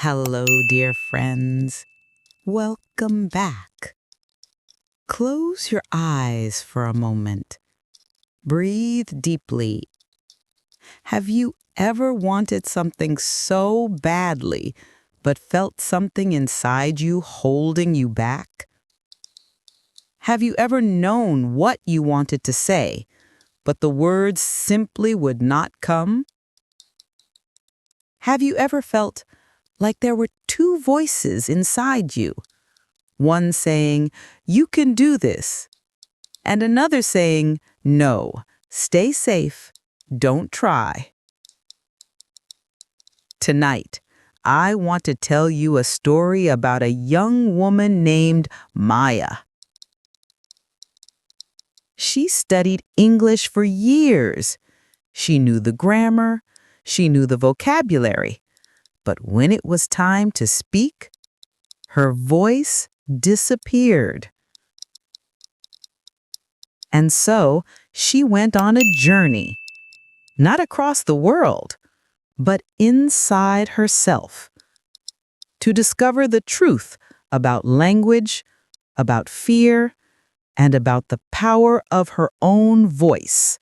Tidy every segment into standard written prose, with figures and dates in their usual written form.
Hello, dear friends. Welcome back. Close your eyes for a moment. Breathe deeply. Have you ever wanted something so badly, but felt something inside you holding you back? Have you ever known what you wanted to say, but the words simply would not come? Have you ever felt like there were two voices inside you? One saying, "You can do this," and another saying, "No, stay safe, don't try." Tonight, I want to tell you a story about a young woman named Maya. She studied English for years. She knew the grammar, she knew the vocabulary, but when it was time to speak, her voice disappeared. And so she went on a journey, not across the world, but inside herself, to discover the truth about language, about fear, and about the power of her own voice.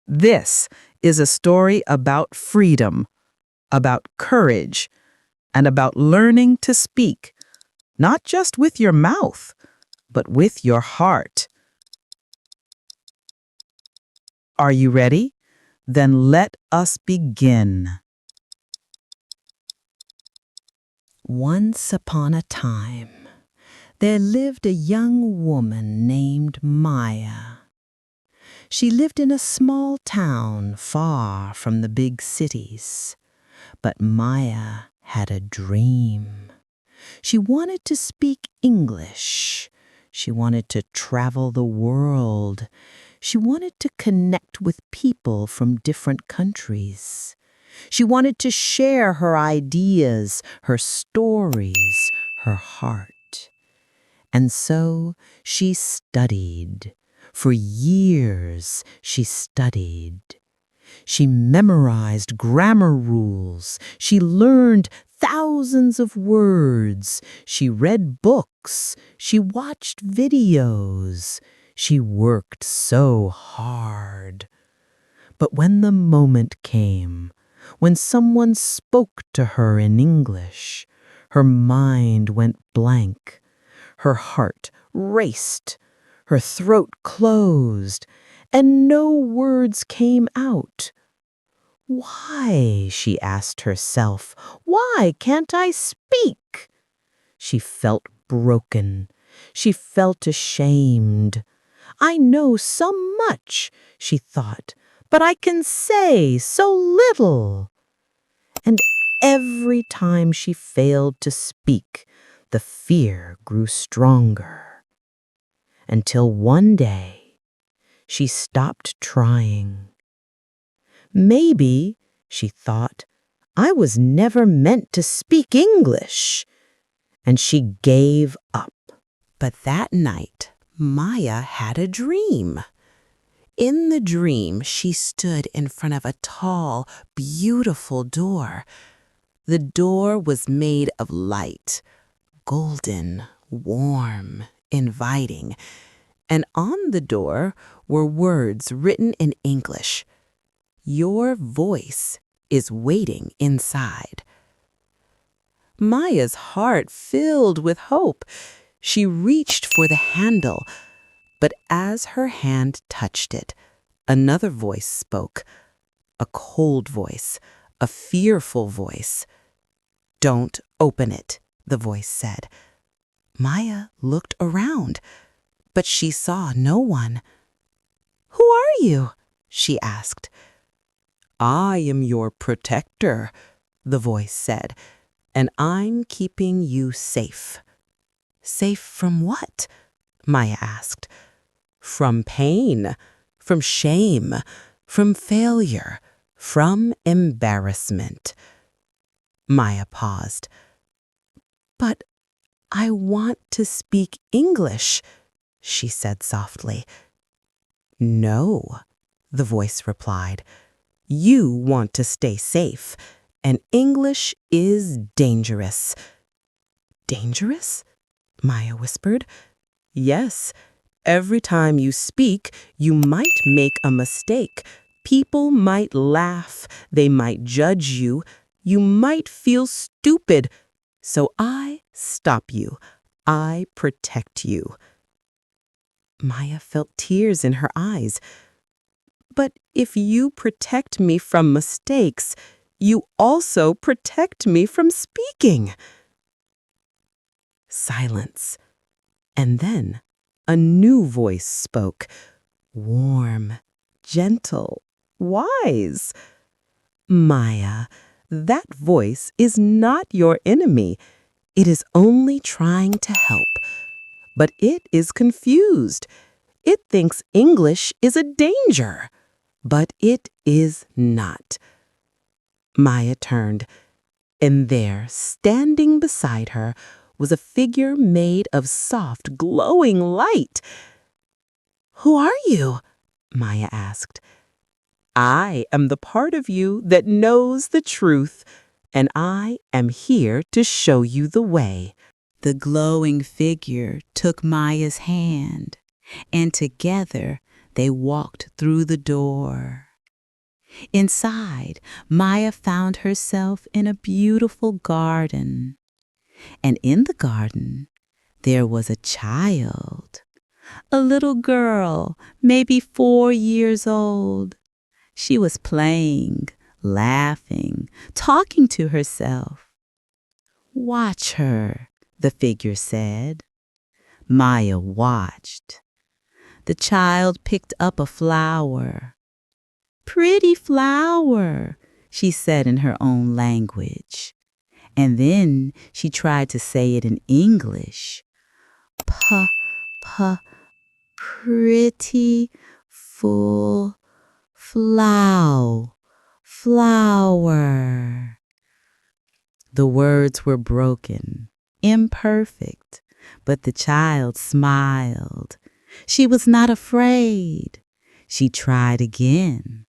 This is a story about freedom, about courage, and about learning to speak, not just with your mouth, but with your heart. Are you ready? Then let us begin. Once upon a time, there lived a young woman named Maya. She lived in a small town far from the big cities. But Maya had a dream. She wanted to speak English. She wanted to travel the world. She wanted to connect with people from different countries. She wanted to share her ideas, her stories, her heart. And so she studied. For years she studied. She memorized grammar rules. She learned thousands of words. She read books. She watched videos. She worked so hard. But when the moment came, when someone spoke to her in English, her mind went blank. Her heart raced. Her throat closed, and no words came out. "Why?" she asked herself. "Why can't I speak?" She felt broken. She felt ashamed. "I know so much," she thought, "but I can say so little." And every time she failed to speak, the fear grew stronger. Until one day, she stopped trying. Maybe, she thought, I was never meant to speak English. And she gave up. But that night, Maya had a dream. In the dream, she stood in front of a tall, beautiful door. The door was made of light, golden, warm, inviting. And on the door were words written in English. "Your voice is waiting inside." Maya's heart filled with hope. She reached for the handle, but as her hand touched it, another voice spoke, a cold voice, a fearful voice. "Don't open it," the voice said. Maya looked around, but she saw no one. "Who are you?" she asked. "I am your protector," the voice said, "and I'm keeping you safe." "Safe from what?" Maya asked. "From pain, from shame, from failure, from embarrassment." Maya paused. "But I want to speak English," she said softly. "No," the voice replied. "You want to stay safe, and English is dangerous." "Dangerous?" Maya whispered. "Yes. Every time you speak, you might make a mistake. People might laugh. They might judge you. You might feel stupid. So I stop you. I protect you." Maya felt tears in her eyes. "But if you protect me from mistakes, you also protect me from speaking." Silence. And then a new voice spoke, warm, gentle, wise. "Maya, that voice is not your enemy. It is only trying to help. But it is confused. It thinks English is a danger. But it is not." Maya turned, and there, standing beside her, was a figure made of soft, glowing light. "Who are you?" Maya asked. "I am the part of you that knows the truth, and I am here to show you the way." The glowing figure took Maya's hand, and together they walked through the door. Inside, Maya found herself in a beautiful garden. And in the garden, there was a child, a little girl, maybe 4 years old. She was playing, laughing, talking to herself. "Watch her," the figure said. Maya watched. The child picked up a flower. "Pretty flower," she said in her own language. And then she tried to say it in English. "Pa, pa, pretty, full, flower." The words were broken, imperfect, but the child smiled. She was not afraid. She tried again.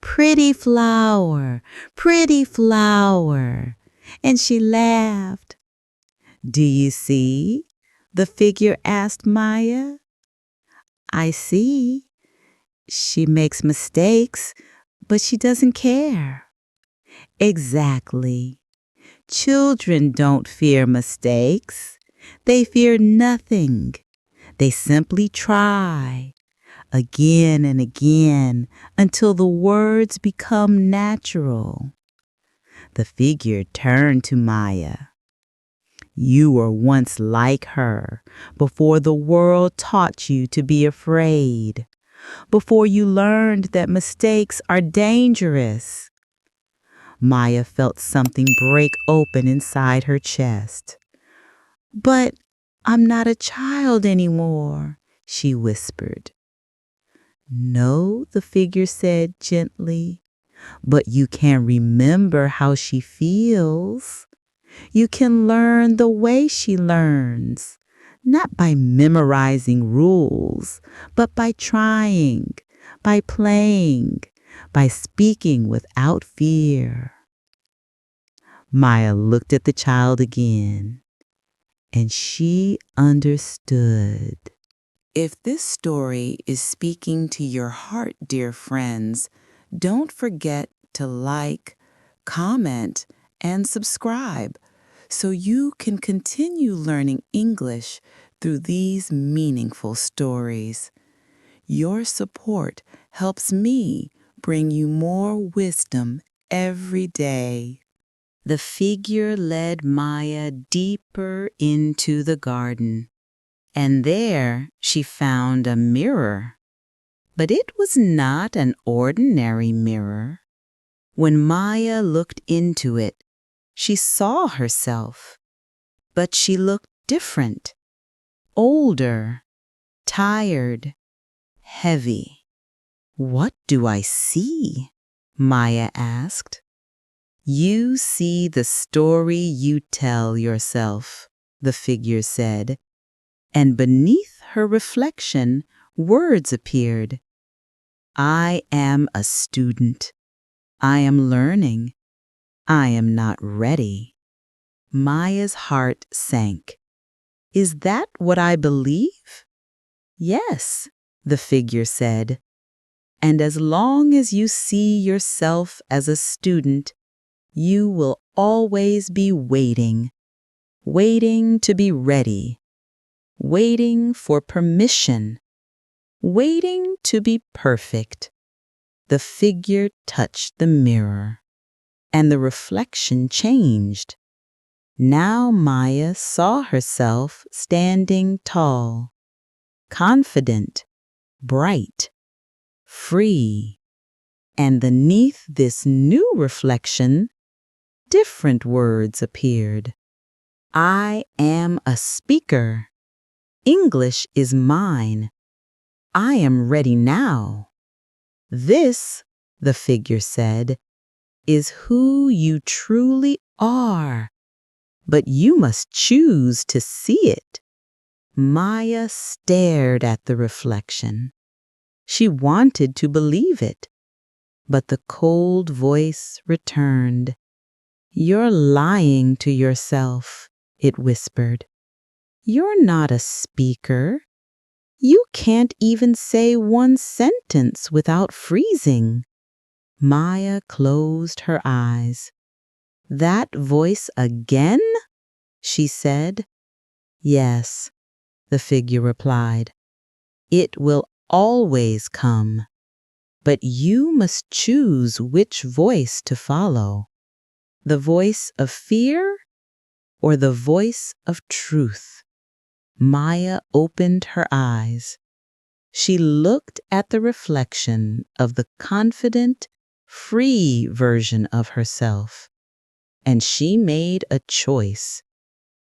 "Pretty flower, pretty flower." And she laughed. "Do you see?" the figure asked Maya. "I see. She makes mistakes, but she doesn't care." Exactly. Children don't fear mistakes. They fear nothing. They simply try again and again until the words become natural. The figure turned to Maya. "You were once like her, before the world taught you to be afraid, before you learned that mistakes are dangerous." Maya felt something break open inside her chest. "But I'm not a child anymore," she whispered. "No," the figure said gently, "but you can remember how she feels. You can learn the way she learns, not by memorizing rules, but by trying, by playing, by speaking without fear." Maya looked at the child again, and she understood. If this story is speaking to your heart, dear friends, don't forget to like, comment, and subscribe so you can continue learning English through these meaningful stories. Your support helps me bring you more wisdom every day. The figure led Maya deeper into the garden, and there she found a mirror. But it was not an ordinary mirror. When Maya looked into it, she saw herself, but she looked different, older, tired, heavy. "What do I see?" Maya asked. "You see the story you tell yourself," the figure said, and beneath her reflection, words appeared. "I am a student. I am learning. I am not ready. Maya's heart sank. Is that what I believe? Yes, the figure said. And as long as you see yourself as a student, you will always be waiting, waiting to be ready, waiting for permission, waiting to be perfect. The figure touched the mirror, and the reflection changed. Now Maya saw herself standing tall, confident, bright, free. And beneath this new reflection, different words appeared. I am a speaker. English is mine. I am ready now. This, the figure said, is who you truly are. But you must choose to see it. Maya stared at the reflection. She wanted to believe it. But the cold voice returned. You're lying to yourself, it whispered. You're not a speaker. You can't even say one sentence without freezing. Maya closed her eyes. That voice again? She said. Yes, the figure replied. It will always come. But you must choose which voice to follow. The voice of fear or the voice of truth? Maya opened her eyes. She looked at the reflection of the confident, free version of herself, and she made a choice.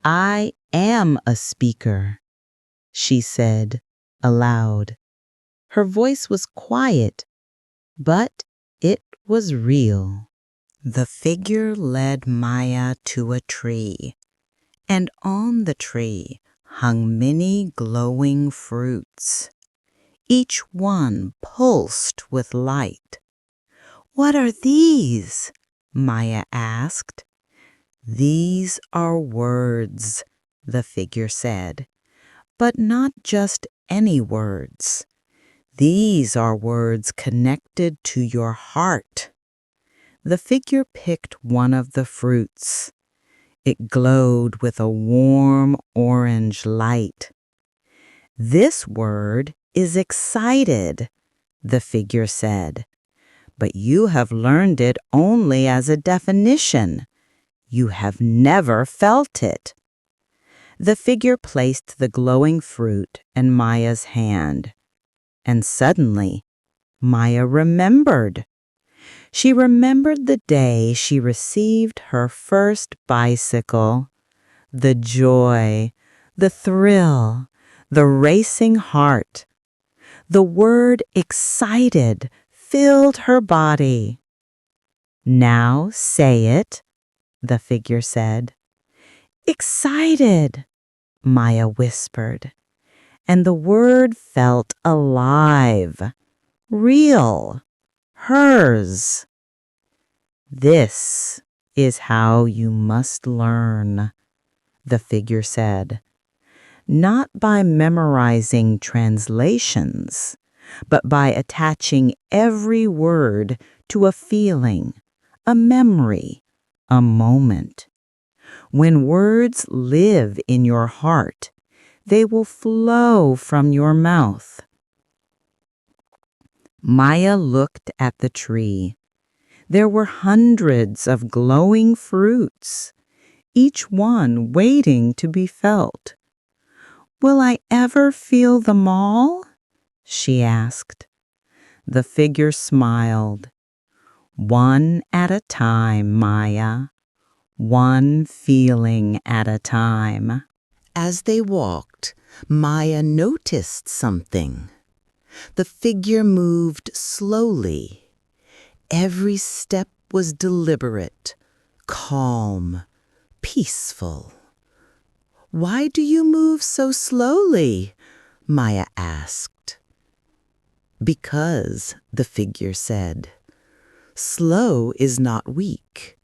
I am a speaker, she said aloud. Her voice was quiet, but it was real. The figure led Maya to a tree, and on the tree hung many glowing fruits. Each one pulsed with light. What are these? Maya asked. These are words, the figure said, but not just any words. These are words connected to your heart. The figure picked one of the fruits. It glowed with a warm orange light. This word is excited, the figure said, but you have learned it only as a definition. You have never felt it. The figure placed the glowing fruit in Maya's hand, and suddenly Maya remembered. She remembered the day she received her first bicycle. The joy, the thrill, the racing heart. The word excited filled her body. Now say it, the figure said. Excited, Maya whispered, and the word felt alive, real, hers. This is how you must learn, the figure said. Not by memorizing translations, but by attaching every word to a feeling, a memory, a moment. When words live in your heart, they will flow from your mouth. Maya looked at the tree. There were hundreds of glowing fruits, each one waiting to be felt. Will I ever feel them all? She asked. The figure smiled. One at a time, Maya. One feeling at a time. As they walked, Maya noticed something. The figure moved slowly. Every step was deliberate, calm, peaceful. Why do you move so slowly? Maya asked. Because, the figure said, slow is not weak.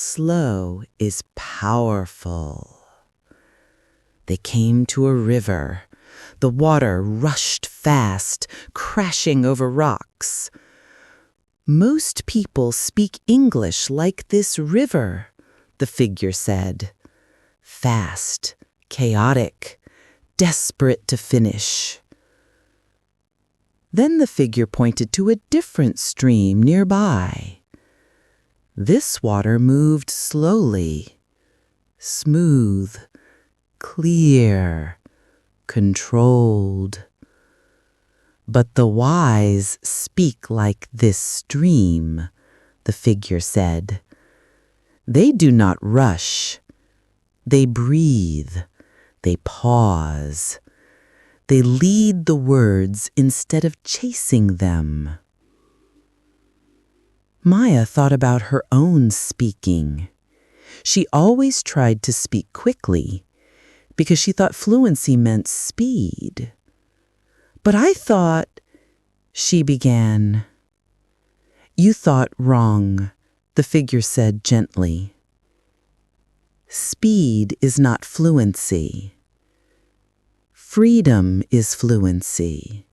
Slow is powerful. They came to a river. The water rushed fast, crashing over rocks. Most people speak English like this river, the figure said. Fast, chaotic, desperate to finish. Then the figure pointed to a different stream nearby. This water moved slowly, smooth, clear, controlled. But the wise speak like this stream, the figure said. They do not rush. They breathe. They pause. They lead the words instead of chasing them. Maya thought about her own speaking. She always tried to speak quickly because she thought fluency meant speed. But I thought, she began. You thought wrong, the figure said gently. Speed is not fluency. Freedom is fluency.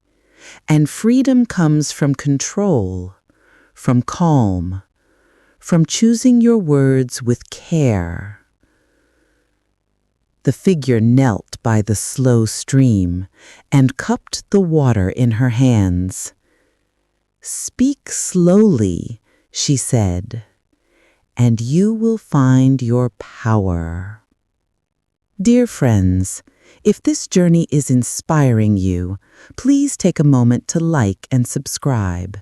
And freedom comes from control, from calm, from choosing your words with care. The figure knelt by the slow stream and cupped the water in her hands. Speak slowly, she said, and you will find your power. Dear friends, if this journey is inspiring you, please take a moment to like and subscribe.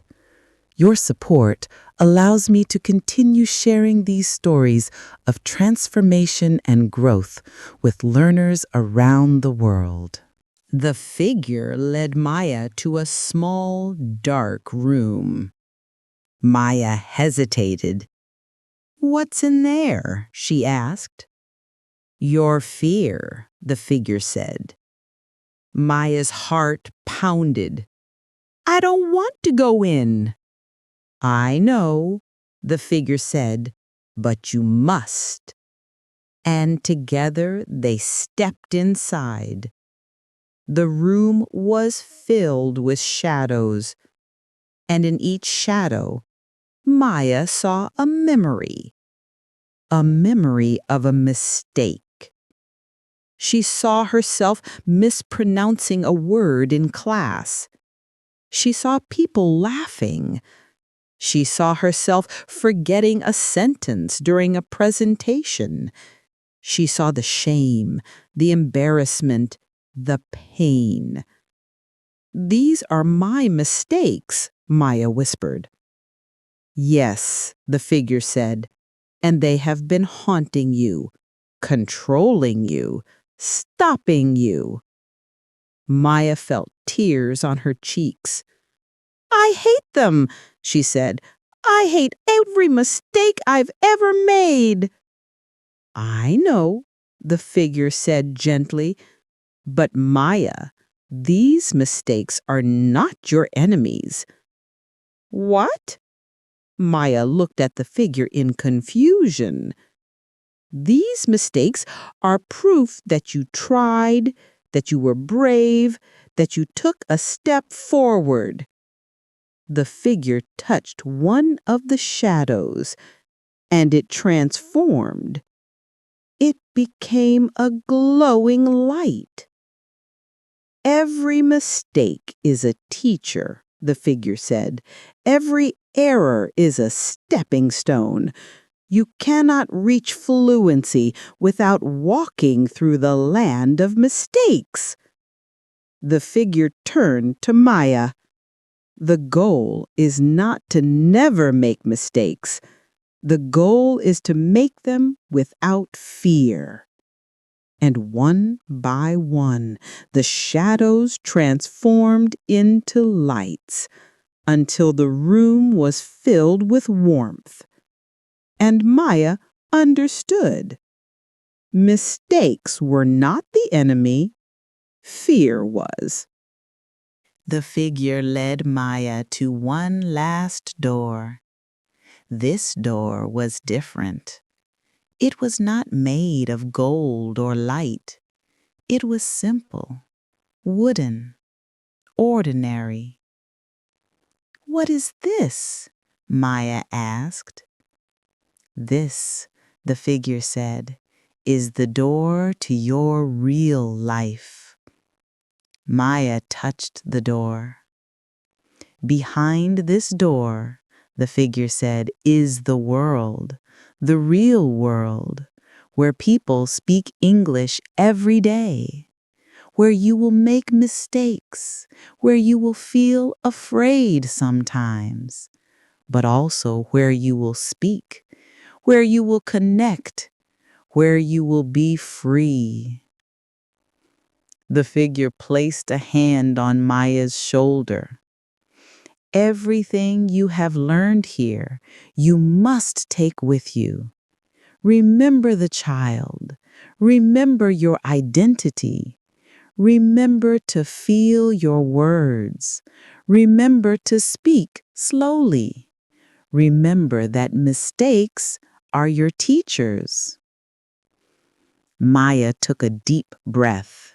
Your support allows me to continue sharing these stories of transformation and growth with learners around the world. The figure led Maya to a small, dark room. Maya hesitated. "What's in there?" she asked. "Your fear," the figure said. Maya's heart pounded. "I don't want to go in." "I know," the figure said, "but you must." And together they stepped inside. The room was filled with shadows, and in each shadow, Maya saw a memory of a mistake. She saw herself mispronouncing a word in class. She saw people laughing. She saw herself forgetting a sentence during a presentation. She saw the shame, the embarrassment, the pain. "These are my mistakes," Maya whispered. "Yes," the figure said, "and they have been haunting you, controlling you, stopping you." Maya felt tears on her cheeks. "I hate them," she said. "I hate every mistake I've ever made." "I know," the figure said gently, "but Maya, these mistakes are not your enemies." "What?" Maya looked at the figure in confusion. "These mistakes are proof that you tried, that you were brave, that you took a step forward." The figure touched one of the shadows, and it transformed. It became a glowing light. "Every mistake is a teacher," the figure said. "Every error is a stepping stone. You cannot reach fluency without walking through the land of mistakes." The figure turned to Maya. "The goal is not to never make mistakes. The goal is to make them without fear." And one by one, the shadows transformed into lights until the room was filled with warmth. And Maya understood. Mistakes were not the enemy, fear was. The figure led Maya to one last door. This door was different. It was not made of gold or light. It was simple, wooden, ordinary. "What is this?" Maya asked. "This," the figure said, "is the door to your real life." Maya touched the door. "Behind this door," the figure said, "is the world, the real world, where people speak English every day, where you will make mistakes, where you will feel afraid sometimes, but also where you will speak, where you will connect, where you will be free." The figure placed a hand on Maya's shoulder. "Everything you have learned here, you must take with you. Remember the child. Remember your identity. Remember to feel your words. Remember to speak slowly. Remember that mistakes are your teachers." Maya took a deep breath.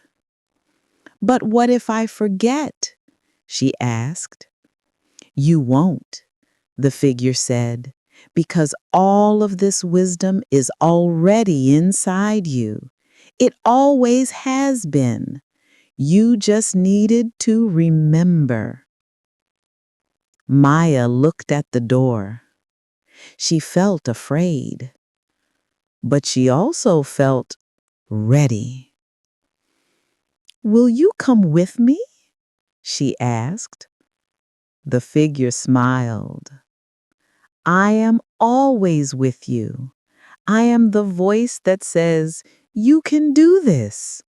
"But what if I forget?" she asked. "You won't," the figure said, "because all of this wisdom is already inside you. It always has been. You just needed to remember." Maya looked at the door. She felt afraid, but she also felt ready. "Will you come with me?" she asked. The figure smiled. "I am always with you. I am the voice that says, 'You can do this.'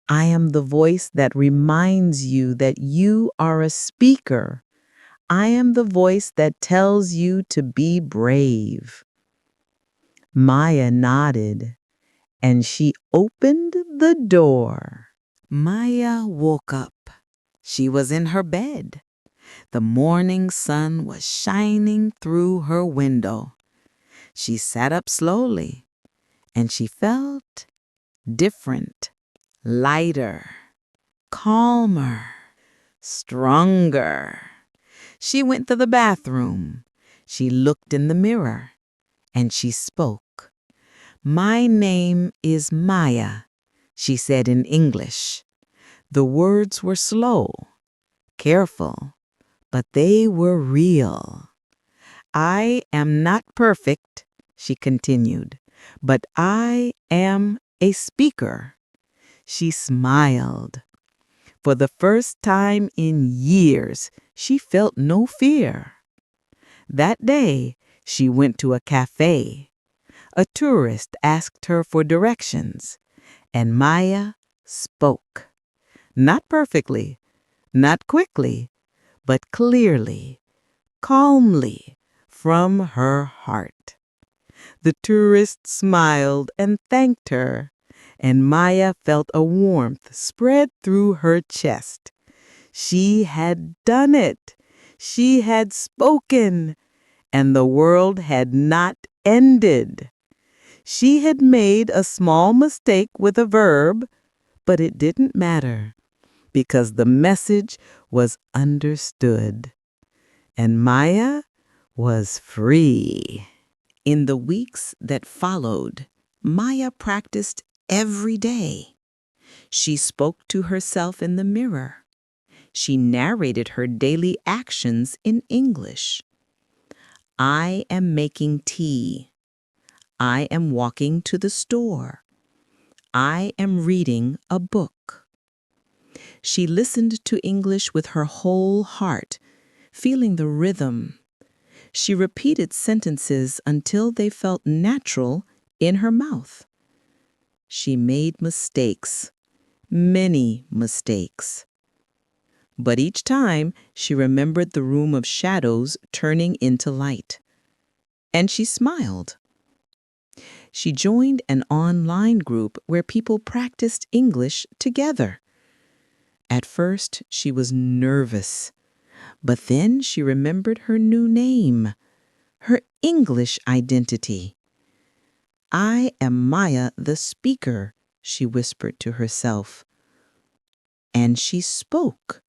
I am the voice that reminds you that you are a speaker. I am the voice that tells you to be brave." Maya nodded, and she opened the door. Maya woke up. She was in her bed. The morning sun was shining through her window. She sat up slowly, and she felt different, lighter, calmer, stronger. She went to the bathroom. She looked in the mirror, and she spoke. "My name is Maya," she said in English. The words were slow, careful, but they were real. "I am not perfect," she continued, "but I am a speaker." She smiled. For the first time in years, she felt no fear. That day, she went to a cafe. A tourist asked her for directions, and Maya spoke. Not perfectly, not quickly, but clearly, calmly, from her heart. The tourist smiled and thanked her, and Maya felt a warmth spread through her chest. She had done it. She had spoken, and the world had not ended. She had made a small mistake with a verb, but it didn't matter because the message was understood. And Maya was free. In the weeks that followed, Maya practiced every day. She spoke to herself in the mirror. She narrated her daily actions in English. "I am making tea. I am walking to the store. I am reading a book." She listened to English with her whole heart, feeling the rhythm. She repeated sentences until they felt natural in her mouth. She made mistakes, many mistakes. But each time she remembered the room of shadows turning into light. And she smiled. She joined an online group where people practiced English together. At first, she was nervous, but then she remembered her new name, her English identity. I am Maya the speaker, she whispered to herself. And she spoke.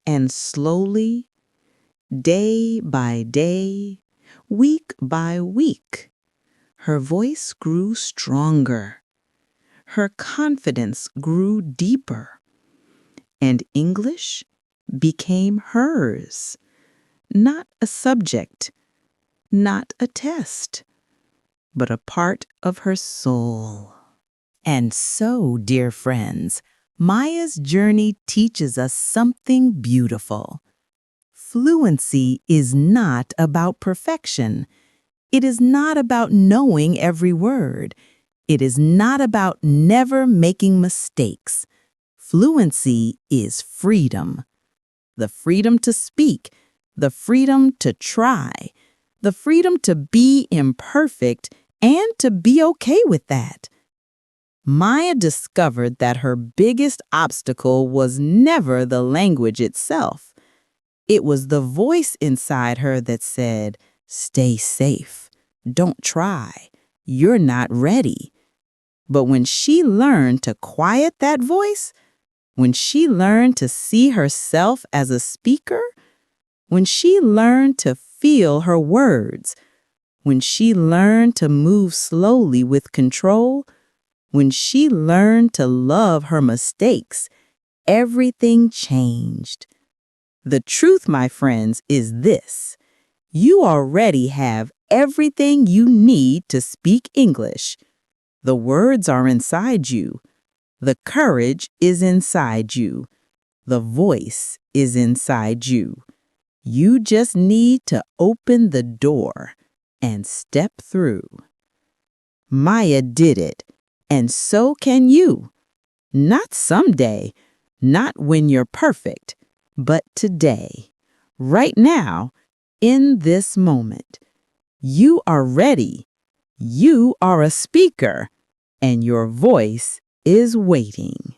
And slowly, day by day, week by week, her voice grew stronger. Her confidence grew deeper. And English became hers. Not a subject, not a test, but a part of her soul. And so, dear friends, Maya's journey teaches us something beautiful. Fluency is not about perfection. It is not about knowing every word. It is not about never making mistakes. Fluency is freedom. The freedom to speak, the freedom to try, the freedom to be imperfect and to be okay with that. Maya discovered that her biggest obstacle was never the language itself. It was the voice inside her that said, "Stay safe. Don't try. You're not ready." But when she learned to quiet that voice, when she learned to see herself as a speaker, when she learned to feel her words, when she learned to move slowly with control, when she learned to love her mistakes, everything changed. The truth, my friends, is this. You already have everything you need to speak English. The words are inside you. The courage is inside you. The voice is inside you. You just need to open the door and step through. Maya did it, and so can you. Not someday, not when you're perfect, but today, right now, in this moment. You are ready. You are a speaker, and your voice is waiting.